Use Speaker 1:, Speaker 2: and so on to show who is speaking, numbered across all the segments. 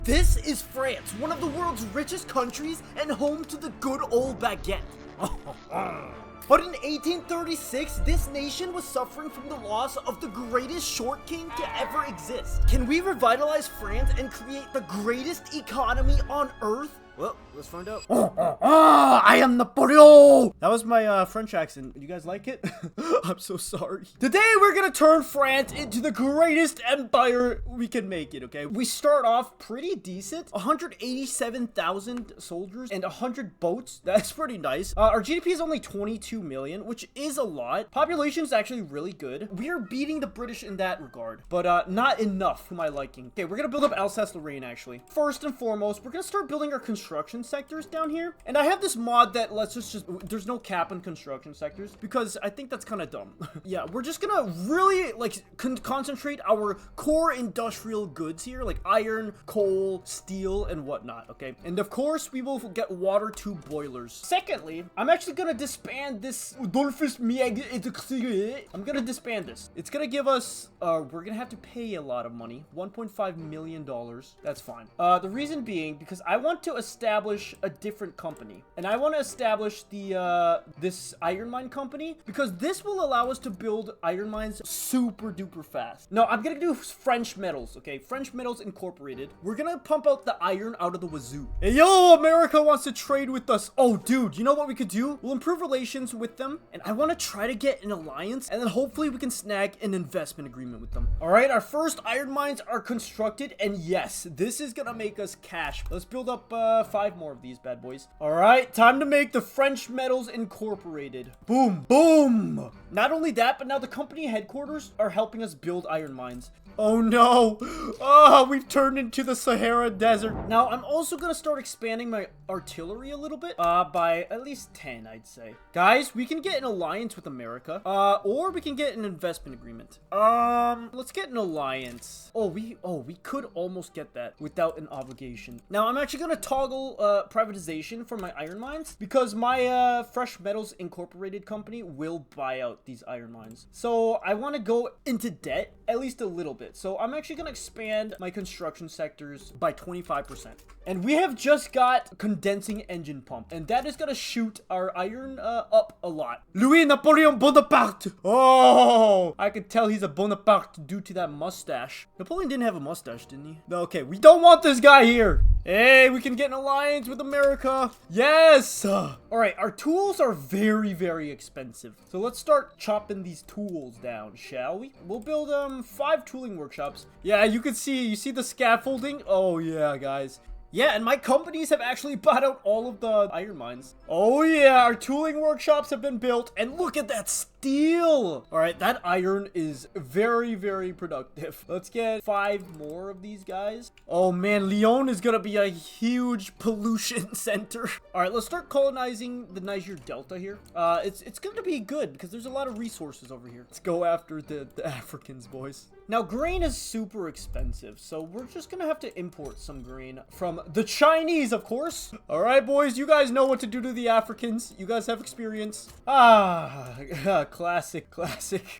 Speaker 1: This is France, one of the world's richest countries and home to the good old baguette. But in 1836, this nation was suffering from the loss of the greatest short king to ever exist. Can we revitalize France and create the greatest economy on earth? Well, let's find out. I am Napoleon! That was my French accent. You guys like it? I'm so sorry. Today, we're gonna turn France into the greatest empire we can make it, okay? We start off pretty decent. 187,000 soldiers and 100 boats. That's pretty nice. Our GDP is only 22 million, which is a lot. Population is actually really good. We are beating the British in that regard, but not enough for my liking. Okay, we're gonna build up Alsace-Lorraine, actually. First and foremost, we're gonna start building our construction sectors down here, and I have this mod that lets us just there's no cap on construction sectors because I think that's kind of dumb. Yeah, we're just gonna really like concentrate our core industrial goods here, like iron, coal, steel, and whatnot. Okay, and of course we will get water tube boilers. Secondly, I'm actually gonna disband this. I'm gonna disband this. It's gonna give us we're gonna have to pay a lot of money, $1.5 million. That's fine. The reason being because I want to establish a different company, and I want to establish the this iron mine company because this will allow us to build iron mines super duper fast. No, I'm gonna do French Metals. Okay, French Metals Incorporated. We're gonna pump out the iron out of the wazoo. Hey, yo, America wants to trade with us. Oh, dude, you know what we could do? We'll improve relations with them, and I want to try to get an alliance, and then hopefully we can snag an investment agreement with them. All right, our first iron mines are constructed, and yes, this is gonna make us cash. Let's build up 5 more of these bad boys. All right, time to make the French Metals Incorporated. Boom, boom. Not only that, but now the company headquarters are helping us build iron mines. Oh no! Oh, we've turned into the Sahara Desert. Now, I'm also gonna start expanding my artillery a little bit, by at least 10, I'd say. Guys, we can get an alliance with America, or we can get an investment agreement. Let's get an alliance. Oh, we could almost get that without an obligation. Now, I'm actually gonna toggle, privatization for my iron mines because my, Fresh Metals Incorporated company will buy out these iron mines. So, I want to go into debt, at least a little bit. So I'm actually going to expand my construction sectors by 25%. And we have just got condensing engine pump, and that is going to shoot our iron up a lot. Louis Napoleon Bonaparte. Oh, I could tell he's a Bonaparte due to that mustache. Napoleon didn't have a mustache, didn't he? No, okay, we don't want this guy here. Hey, we can get an alliance with America. Yes. All right, our tools are very, very expensive. So let's start chopping these tools down, shall we? We'll build 5 tooling workshops. Yeah, you see the scaffolding? Oh yeah, guys. Yeah, and my companies have actually bought out all of the iron mines. Oh yeah, our tooling workshops have been built, and look at that steel. All right, that iron is very, very productive. Let's get 5 more of these guys. Oh man, Lyon is gonna be a huge pollution center. All right, let's start colonizing the Niger Delta here. It's gonna be good because there's a lot of resources over here. Let's go after the Africans, boys. Now, grain is super expensive, so we're just gonna have to import some grain from the Chinese, of course. All right, boys, you guys know what to do to the Africans. You guys have experience. Classic.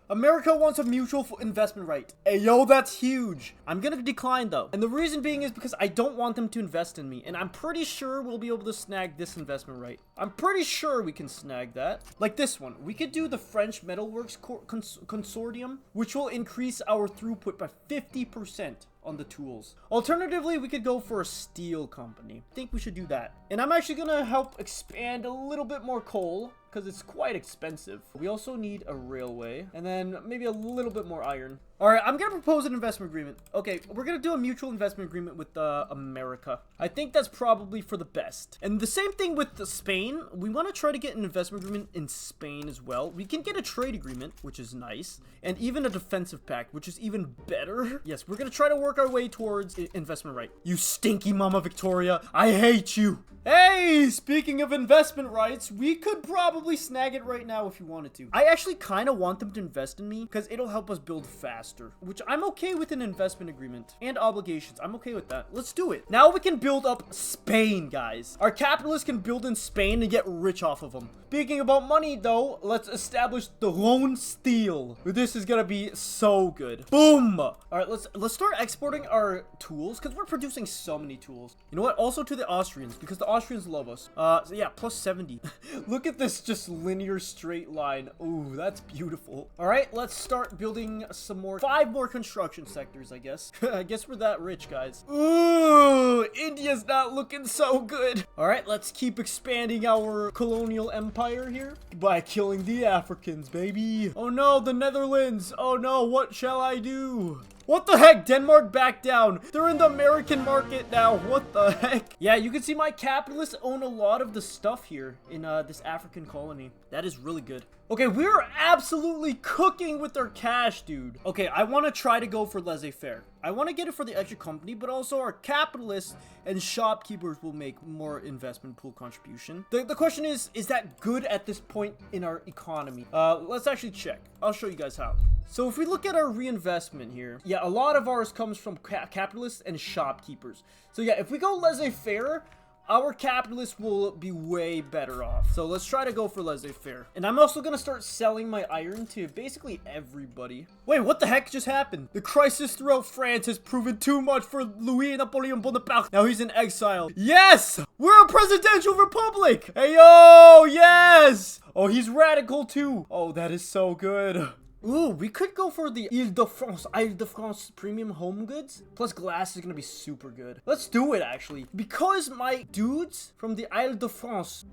Speaker 1: America wants a mutual investment right. Hey, yo, that's huge. I'm gonna decline, though. And the reason being is because I don't want them to invest in me, and I'm pretty sure we'll be able to snag this investment right. I'm pretty sure we can snag that. Like this one. We could do the French Metalworks Consortium, which will increase our throughput by 50% on the tools. Alternatively, we could go for a steel company. I think we should do that. And I'm actually gonna help expand a little bit more coal because it's quite expensive. We also need a railway and then maybe a little bit more iron. All right, I'm gonna propose an investment agreement. Okay, we're gonna do a mutual investment agreement with America. I think that's probably for the best. And the same thing with Spain. We want to try to get an investment agreement in Spain as well. We can get a trade agreement, which is nice, and even a defensive pact, which is even better. Yes, we're gonna try to work our way towards investment right. You stinky mama Victoria, I hate you. Hey, speaking of investment rights, we could probably probably snag it right now if you wanted to. I actually kind of want them to invest in me because it'll help us build faster, which I'm okay with an investment agreement and obligations. I'm okay with that. Let's do it. Now we can build up Spain, guys. Our capitalists can build in Spain and get rich off of them. Speaking about money, though, let's establish the loan steel. This is gonna be so good. Boom! All right, let's start exporting our tools because we're producing so many tools. You know what? Also to the Austrians because the Austrians love us. So yeah, plus 70. Look at this just linear straight line. Ooh, that's beautiful. All right, let's start building some more. 5 more construction sectors, I guess. I guess we're that rich, guys. Ooh, India's not looking so good. All right, let's keep expanding our colonial empire here by killing the Africans, baby. Oh no, the Netherlands. Oh no, what shall I do? What the heck? Denmark backed down. They're in the American market now. What the heck? Yeah, you can see my capitalists own a lot of the stuff here in this African colony. That is really good. Okay, we're absolutely cooking with our cash, dude. Okay, I want to try to go for laissez-faire. I want to get it for the extra company, but also our capitalists and shopkeepers will make more investment pool contribution. The question is that good at this point in our economy? Let's actually check. I'll show you guys how. So if we look at our reinvestment here, yeah, a lot of ours comes from capitalists and shopkeepers. So yeah, if we go laissez-faire, our capitalists will be way better off. So let's try to go for laissez-faire. And I'm also going to start selling my iron to basically everybody. Wait, what the heck just happened? The crisis throughout France has proven too much for Louis Napoleon Bonaparte. Now he's in exile. Yes! We're a presidential republic! Hey, yo! Yes! Oh, he's radical too. Oh, that is so good. Ooh, we could go for the Ile-de-France premium home goods. Plus glass is gonna be super good. Let's do it, actually. Because my dudes from the Ile-de-France,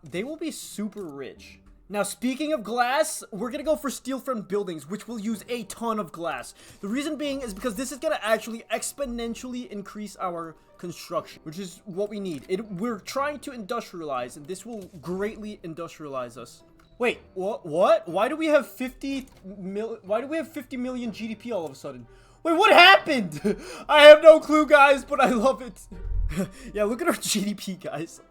Speaker 1: they will be super rich. Now, speaking of glass, we're gonna go for steel frame buildings, which will use a ton of glass. The reason being is because this is gonna actually exponentially increase our construction, which is what we need. We're trying to industrialize, and this will greatly industrialize us. Wait, what? Why do we have 50 million GDP all of a sudden? Wait, what happened? I have no clue, guys, but I love it. Yeah, look at our GDP, guys.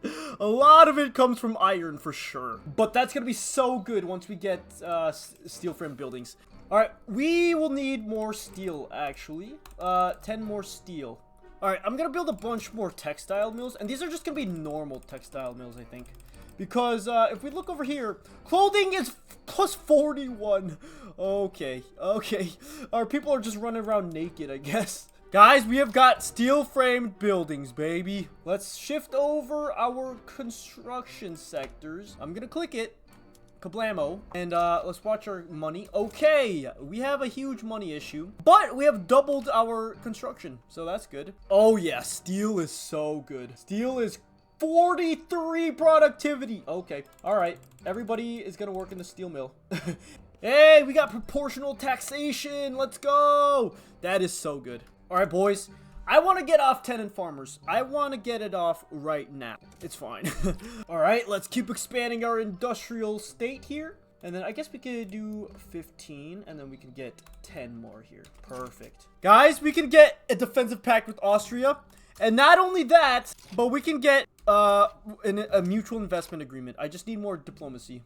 Speaker 1: A lot of it comes from iron for sure. But that's gonna be so good once we get steel frame buildings. All right, we will need more steel, actually. 10 more steel. All right, I'm gonna build a bunch more textile mills, and these are just gonna be normal textile mills, I think. Because if we look over here, clothing is plus 41. Okay. Our people are just running around naked, I guess. Guys, we have got steel-framed buildings, baby. Let's shift over our construction sectors. I'm gonna click it. Kablamo. And let's watch our money. Okay, we have a huge money issue, but we have doubled our construction, so that's good. Oh yeah, steel is so good. Steel is 43 productivity. Okay. All right. Everybody is going to work in the steel mill. Hey, we got proportional taxation. Let's go. That is so good. All right, boys. I want to get off tenant farmers. I want to get it off right now. It's fine. All right. Let's keep expanding our industrial state here. And then I guess we could do 15, and then we can get 10 more here. Perfect. Guys, we can get a defensive pact with Austria. And not only that, but we can get a mutual investment agreement. I just need more diplomacy.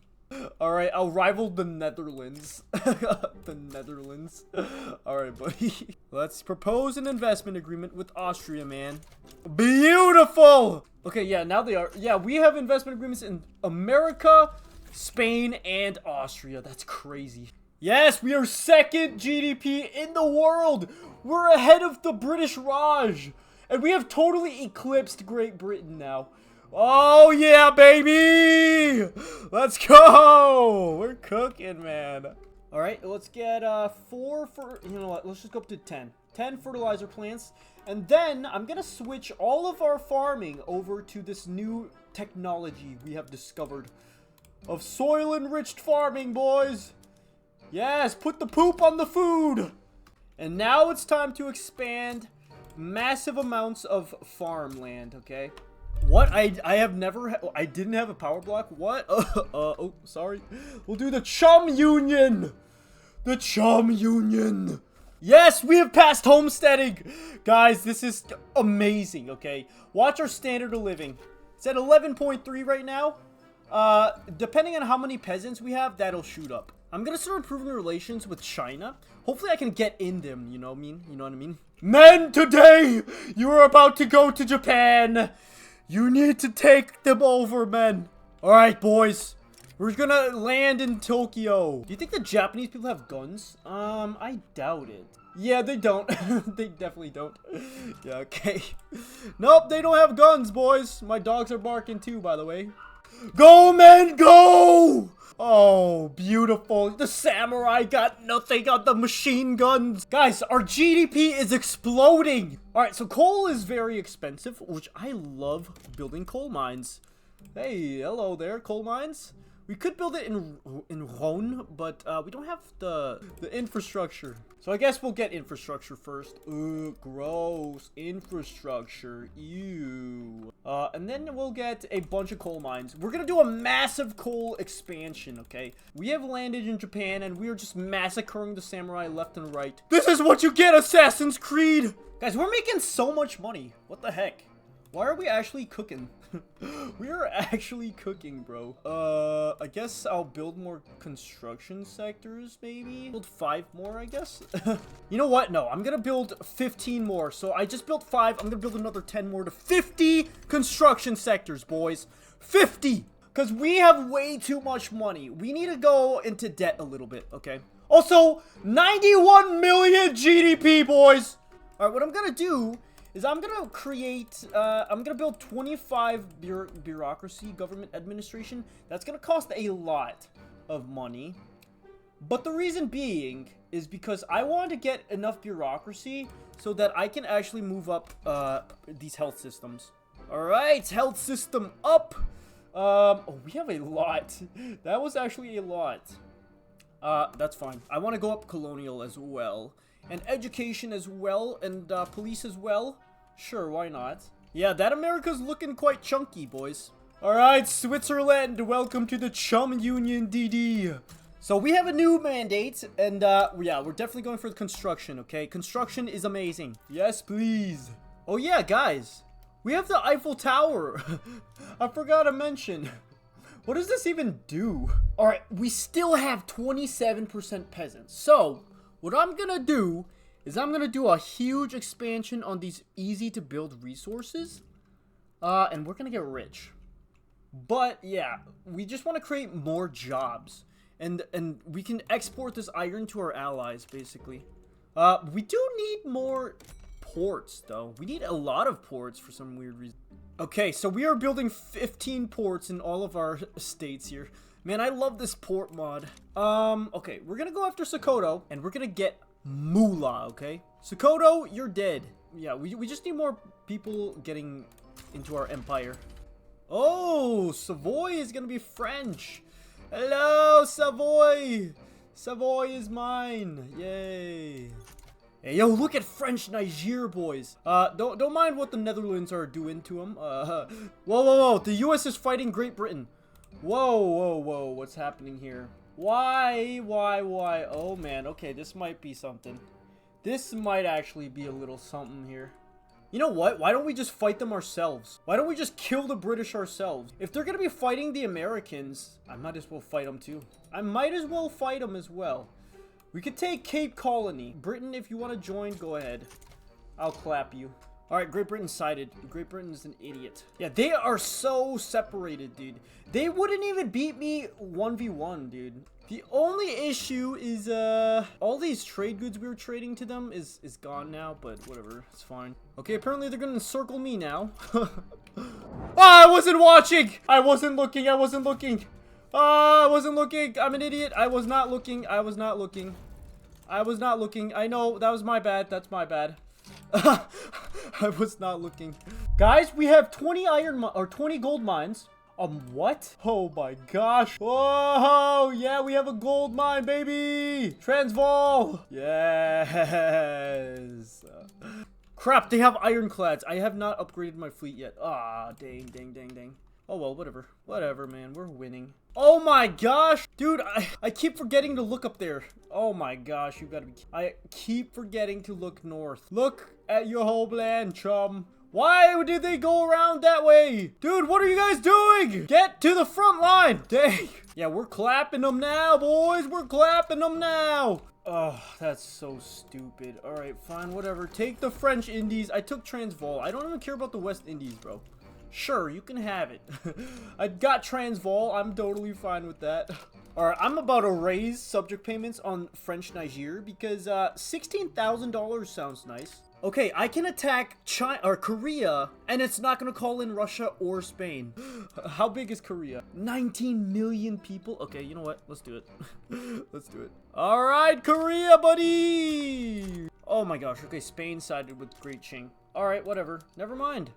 Speaker 1: All right, I'll rival the Netherlands. The Netherlands. All right, buddy. Let's propose an investment agreement with Austria, man. Beautiful. Okay, yeah, now they are. Yeah, we have investment agreements in America, Spain, and Austria. That's crazy. Yes, we are second GDP in the world. We're ahead of the British Raj. And we have totally eclipsed Great Britain now. Oh, yeah, baby! Let's go! We're cooking, man. All right, let's get 4 for... You know what? Let's just go up to 10. 10 fertilizer plants. And then I'm going to switch all of our farming over to this new technology we have discovered of soil-enriched farming, boys. Yes, put the poop on the food. And now it's time to expand massive amounts of farmland, okay? What? I didn't have a power block? What? Oh, sorry. We'll do the Chummp Union! The Chummp Union! Yes, we have passed homesteading! Guys, this is amazing, okay? Watch our standard of living. It's at 11.3 right now. Depending on how many peasants we have, that'll shoot up. I'm gonna start improving relations with China. Hopefully I can get in them, you know what I mean? You know what I mean? Men, today, you are about to go to Japan. You need to take them over, men. Alright, boys. We're gonna land in Tokyo. Do you think the Japanese people have guns? I doubt it. Yeah, they don't. They definitely don't. Yeah, okay. Nope, they don't have guns, boys. My dogs are barking too, by the way. Go, men, go! Oh, beautiful. The samurai got nothing on the machine guns. Guys, our GDP is exploding. All right, so coal is very expensive, which I love building coal mines. Hey, hello there, coal mines. We could build it in Rhone, but we don't have the infrastructure. So I guess we'll get infrastructure first. Ooh, gross. Infrastructure. Ew. And then we'll get a bunch of coal mines. We're gonna do a massive coal expansion, okay? We have landed in Japan, and we are just massacring the samurai left and right. This is what you get, Assassin's Creed! Guys, we're making so much money. What the heck? Why are we actually cooking? We are actually cooking, bro. I guess I'll build more construction sectors, maybe? Build 5 more, I guess? You know what? No, I'm gonna build 15 more. So I just built 5. I'm gonna build another 10 more to 50 construction sectors, boys. 50! Because we have way too much money. We need to go into debt a little bit, okay? Also, 91 million GDP, boys! Alright, what I'm gonna do is I'm gonna create, I'm gonna build 25 bureaucracy, government administration. That's gonna cost a lot of money. But the reason being is because I want to get enough bureaucracy so that I can actually move up, these health systems. Alright, health system up. Oh, we have a lot. That was actually a lot. That's fine. I want to go up colonial as well. And education as well, and police as well. Sure, why not? Yeah, that America's looking quite chunky, boys. Alright, Switzerland, welcome to the Chum Union, DD. So we have a new mandate, and yeah, we're definitely going for the construction, okay? Construction is amazing. Yes, please. Oh yeah, guys. We have the Eiffel Tower. I forgot to mention. What does this even do? Alright, we still have 27% peasants. So what I'm gonna do is I'm gonna do a huge expansion on these easy to build resources, and we're gonna get rich. But yeah, we just want to create more jobs, and we can export this iron to our allies, basically. We do need more ports, though. We need a lot of ports for some weird reason. Okay, so we are building 15 ports in all of our states here. Man, I love this port mod. Okay, we're gonna go after Sokoto, and we're gonna get moolah, okay? Sokoto, you're dead. Yeah, we just need more people getting into our empire. Oh, Savoy is gonna be French. Hello, Savoy. Savoy is mine. Yay. Hey, yo, look at French Niger, boys. Don't mind what the Netherlands are doing to them. Whoa. The U.S. is fighting Great Britain. Whoa. What's happening here? Why? Oh, man. Okay, this might be something. This might actually be a little something here. You know what? Why don't we just fight them ourselves? Why don't we just kill the British ourselves? If they're gonna be fighting the Americans, I might as well fight them too. I might as well fight them as well. We could take Cape Colony. Britain, if you want to join, go ahead. I'll clap you. Alright, Great Britain sided. Great Britain is an idiot. Yeah, they are so separated, dude. They wouldn't even beat me 1v1, dude. The only issue is, all these trade goods we were trading to them is gone now, but whatever, it's fine. Okay, apparently they're gonna encircle me now. Ah, I wasn't watching! I wasn't looking! I'm an idiot! I was not looking! I know, that was my bad. That's my bad. I was not looking. Guys, we have 20 20 gold mines. What? Oh my gosh. Whoa, yeah, we have a gold mine, baby. Transvaal. Yes. Crap, they have ironclads. I have not upgraded my fleet yet. Ah, dang. Oh, well, whatever, man. We're winning. Oh my gosh. Dude, I keep forgetting to look up there. Oh my gosh, you gotta be... I keep forgetting to look north. Look at your homeland, chum. Why did they go around that way? Dude, what are you guys doing? Get to the front line. Dang. Yeah, we're clapping them now, boys. We're clapping them now. Oh, that's so stupid. All right, fine, whatever. Take the French Indies. I took Transvaal. I don't even care about the West Indies, bro. Sure, you can have it. I got Transvaal. I'm totally fine with that. All right, I'm about to raise subject payments on French Niger because $16,000 sounds nice. Okay, I can attack China or Korea, and it's not gonna call in Russia or Spain. How big is Korea? 19 million people. Okay, you know what? Let's do it. Let's do it. All right, Korea, buddy. Oh my gosh. Okay, Spain sided with Great Qing. All right, whatever. Never mind.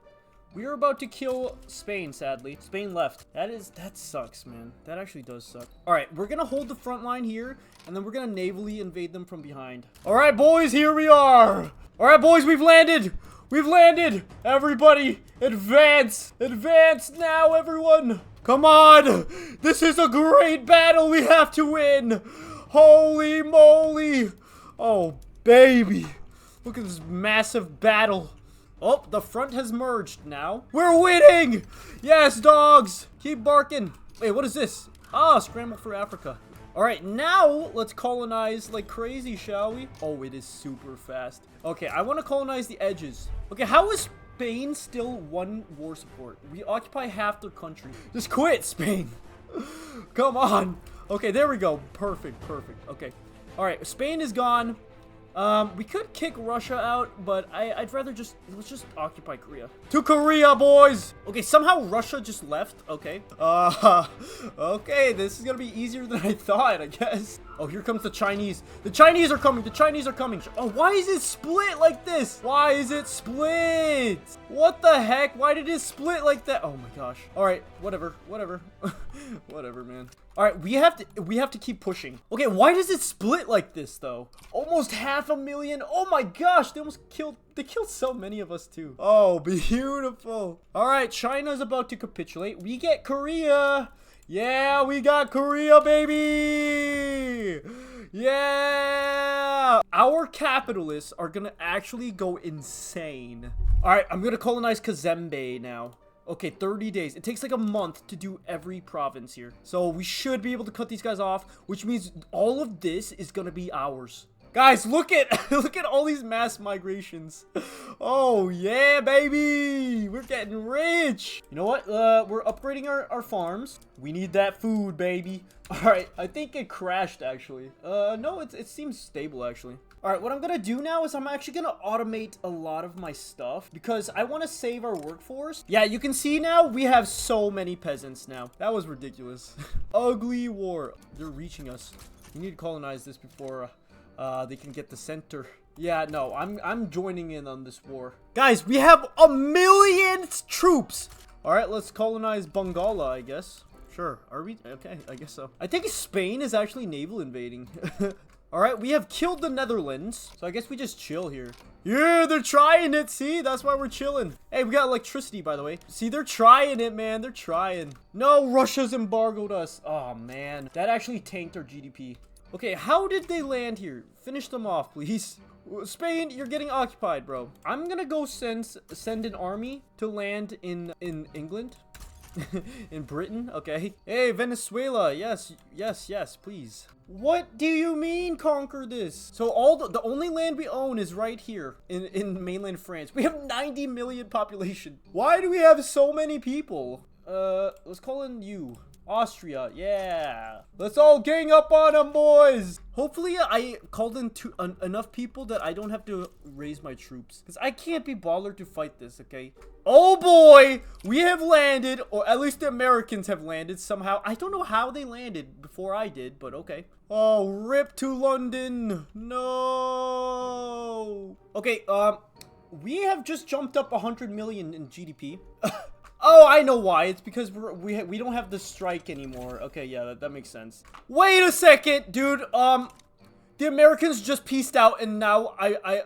Speaker 1: We are about to kill Spain, sadly. Spain left. That sucks, man. That actually does suck. All right, we're gonna hold the front line here, and then we're gonna navally invade them from behind. All right, boys, here we are. All right, boys, we've landed. We've landed. Everybody, advance. Advance now, everyone. Come on. This is a great battle we have to win. Holy moly. Oh, baby. Look at this massive battle. Oh, the front has merged now. We're winning! Yes, dogs! Keep barking. Wait, what is this? Ah, scramble for Africa. All right, now let's colonize like crazy, shall we? Oh, it is super fast. Okay, I want to colonize the edges. Okay, how is Spain still one war support? We occupy half their country. Just quit, Spain. Come on. Okay, there we go. Perfect, perfect. Okay. All right, Spain is gone. We could kick Russia out, but I'd rather let's just occupy Korea. To Korea, boys! Okay, somehow Russia just left. Okay. Okay, this is gonna be easier than I thought, I guess. Oh, here comes the Chinese. The Chinese are coming. The Chinese are coming. Oh, why is it split like this? Why is it split? What the heck? Why did it split like that? Oh my gosh. All right, whatever, whatever. Whatever, man. All right, we have to keep pushing. Okay, why does it split like this though? Almost 500,000. Oh my gosh, they killed so many of us too. Oh, beautiful. All right, China's about to capitulate. We get Korea. Yeah, we got Korea, baby. Yeah. Our capitalists are gonna actually go insane. All right, I'm gonna colonize Kazembe now. Okay, 30 days. It takes like a month to do every province here. So we should be able to cut these guys off, which means all of this is gonna be ours. Guys, look at look at all these mass migrations. Oh yeah, baby, we're getting rich. You know what? We're upgrading our farms. We need that food, baby. All right, I think it crashed actually. No, it seems stable actually. All right, what I'm gonna do now is I'm actually gonna automate a lot of my stuff because I want to save our workforce. Yeah, you can see now we have so many peasants now. That was ridiculous. Ugly war. They're reaching us. We need to colonize this before they can get the center. Yeah, no, I'm joining in on this war. Guys, we have 1 million troops. All right, let's colonize Bengala, I guess. Sure. Are we? Okay, I guess so. I think Spain is actually naval invading. All right, we have killed the Netherlands, so I guess we just chill here. Yeah, they're trying it. See, that's why we're chilling. Hey, we got electricity, by the way. See, they're trying it, man. They're trying. No, Russia's embargoed us. Oh, man. That actually tanked our GDP. Okay, how did they land here? Finish them off, please. Spain, you're getting occupied, bro. I'm gonna go send an army to land in England. In Britain, okay. Hey, Venezuela, yes, please. What do you mean conquer this? So the only land we own is right here in mainland France. We have 90 million population. Why do we have so many people? Let's call in you. Austria, yeah. Let's all gang up on them, boys. Hopefully I called in enough people that I don't have to raise my troops. Because I can't be bothered to fight this, okay? Oh boy, we have landed, or at least the Americans have landed somehow. I don't know how they landed before I did, but okay. Oh, rip to London. No. Okay, we have just jumped up 100 million in GDP. Oh, I know why. It's because we don't have the strike anymore. Okay, yeah, that makes sense. Wait a second, dude. The Americans just pieced out and now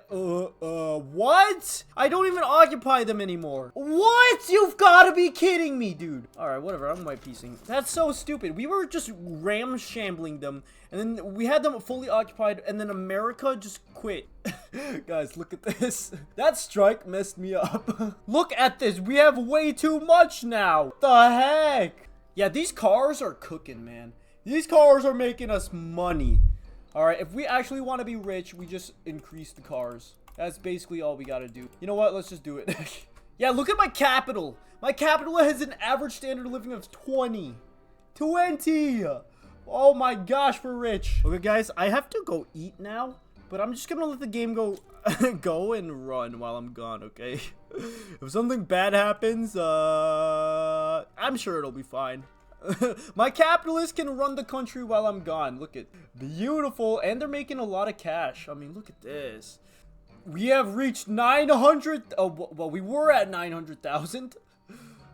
Speaker 1: what? I don't even occupy them anymore. What? You've got to be kidding me, dude. All right, whatever. I'm white piecing. That's so stupid. We were just ramshambling them and then we had them fully occupied and then America just quit. Guys, look at this. That strike messed me up. Look at this. We have way too much now. What the heck? Yeah, these cars are cooking, man. These cars are making us money. All right, if we actually want to be rich, we just increase the cars. That's basically all we got to do. You know what? Let's just do it. Yeah, look at my capital. My capital has an average standard of living of 20. 20. Oh my gosh, we're rich. Okay, guys, I have to go eat now. But I'm just gonna let the game go go and run while I'm gone, okay? If something bad happens, I'm sure it'll be fine. My capitalists can run the country while I'm gone. Look at beautiful, and they're making a lot of cash. I mean, look at this. We have reached 900. Oh, well, we were at 900,000.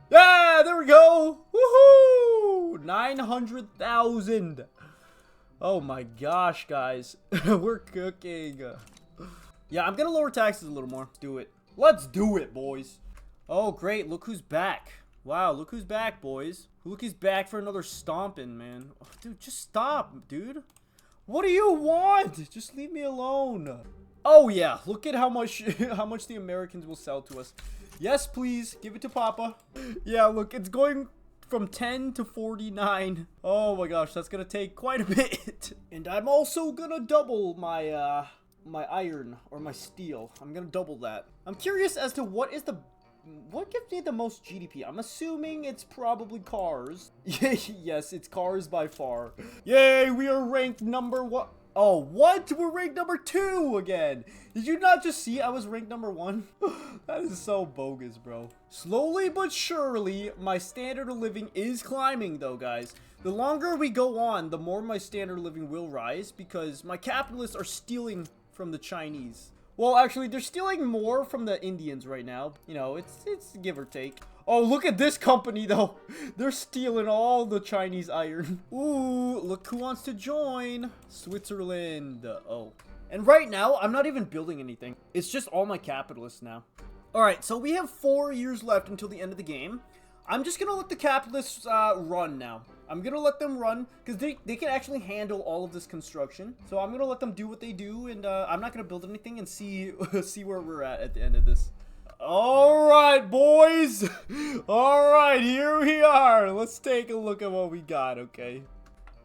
Speaker 1: Yeah, there we go. Woohoo! 900,000. Oh my gosh, guys. We're cooking. Yeah, I'm gonna lower taxes a little more. Let's do it. Let's do it, boys. Oh, great. Look who's back. Wow, look who's back, boys. Look who's back for another stomping, man. Oh, dude, just stop, dude. What do you want? Just leave me alone. Oh, yeah. Look at how much the Americans will sell to us. Yes, please. Give it to Papa. Yeah, look, it's going from 10 to 49. Oh my gosh, that's gonna take quite a bit. And I'm also gonna double my my iron or my steel. I'm gonna double that. I'm curious as to what gives me the most GDP. I'm assuming it's probably cars. Yes, it's cars by far. Yay, we are ranked number one. Oh, what? We're ranked number 2 again. Did you not just see I was ranked number 1? That is so bogus, bro. Slowly but surely, my standard of living is climbing, though, guys. The longer we go on, the more my standard of living will rise because my capitalists are stealing from the Chinese. Well, actually, they're stealing more from the Indians right now. You know, it's give or take. Oh, look at this company, though. They're stealing all the Chinese iron. Ooh, look who wants to join. Switzerland. Oh. And right now, I'm not even building anything. It's just all my capitalists now. All right, so we have 4 years left until the end of the game. I'm just going to let the capitalists run now. I'm going to let them run because they can actually handle all of this construction. So I'm going to let them do what they do, and I'm not going to build anything and see where we're at the end of this. All right, boys. All right, here we are. Let's take a look at what we got, okay?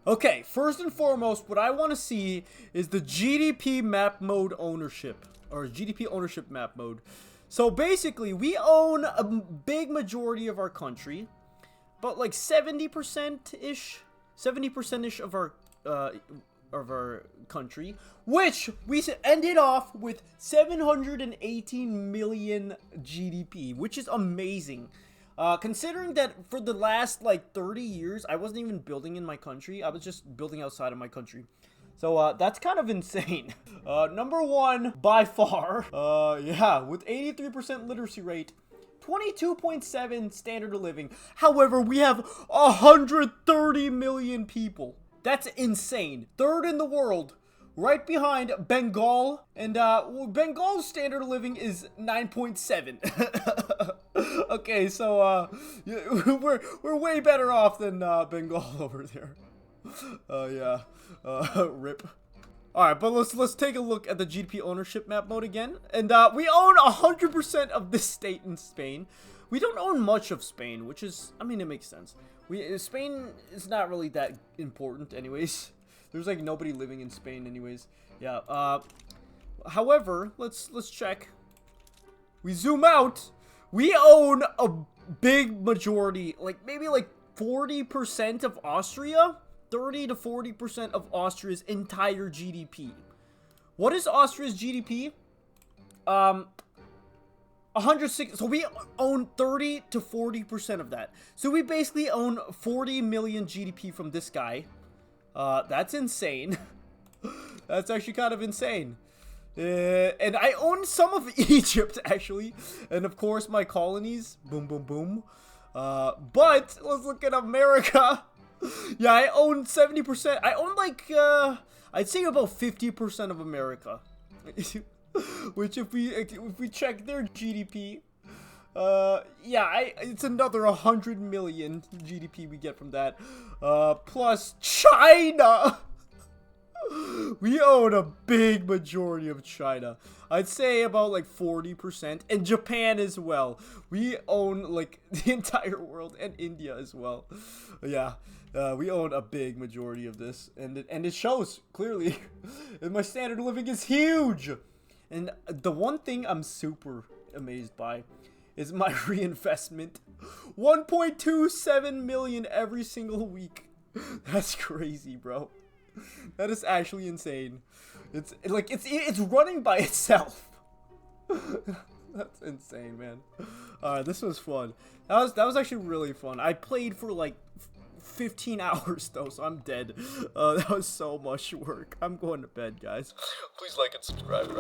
Speaker 1: Okay, first and foremost, what I want to see is the GDP map mode ownership, or GDP ownership map mode. So basically, we own a big majority of our country, but like 70%-ish of our country, which we ended off with 718 million GDP, which is amazing. Considering that for the last like 30 years, I wasn't even building in my country. I was just building outside of my country. So that's kind of insane. Number 1 by far. Yeah, with 83% literacy rate, 22.7 standard of living. However, we have 130 million people. That's insane. 3rd in the world, right behind Bengal, and Bengal's standard of living is 9.7. Okay, so we're way better off than Bengal over there. Yeah. Rip. All right, but let's take a look at the GDP ownership map mode again, and we own 100% of this state in Spain. We don't own much of Spain, which is, I mean, it makes sense. Spain is not really that important anyways. There's like nobody living in Spain anyways. Yeah. However, let's check. We zoom out. We own a big majority, like maybe like 40% of Austria, 30 to 40% of Austria's entire GDP. What is Austria's GDP? 106. So we own 30 to 40% of that. So we basically own 40 million GDP from this guy. That's insane. That's actually kind of insane. And I own some of Egypt, actually. And of course, my colonies. Boom, boom, boom. But let's look at America. Yeah, I own 70%. I own like, I'd say about 50% of America. Which if we check their GDP, yeah, it's another 100 million GDP we get from that. Plus China. We own a big majority of China. I'd say about like 40%, and Japan as well. We own like the entire world, and India as well. Yeah, we own a big majority of this, and it shows clearly. And my standard of living is huge. And the one thing I'm super amazed by is my reinvestment. 1.27 million every single week. That's crazy, bro. That is actually insane. It's running by itself. That's insane, man. This was fun. That was actually really fun. I played for like 15 hours though, so I'm dead. That was so much work. I'm going to bed, guys. Please like and subscribe.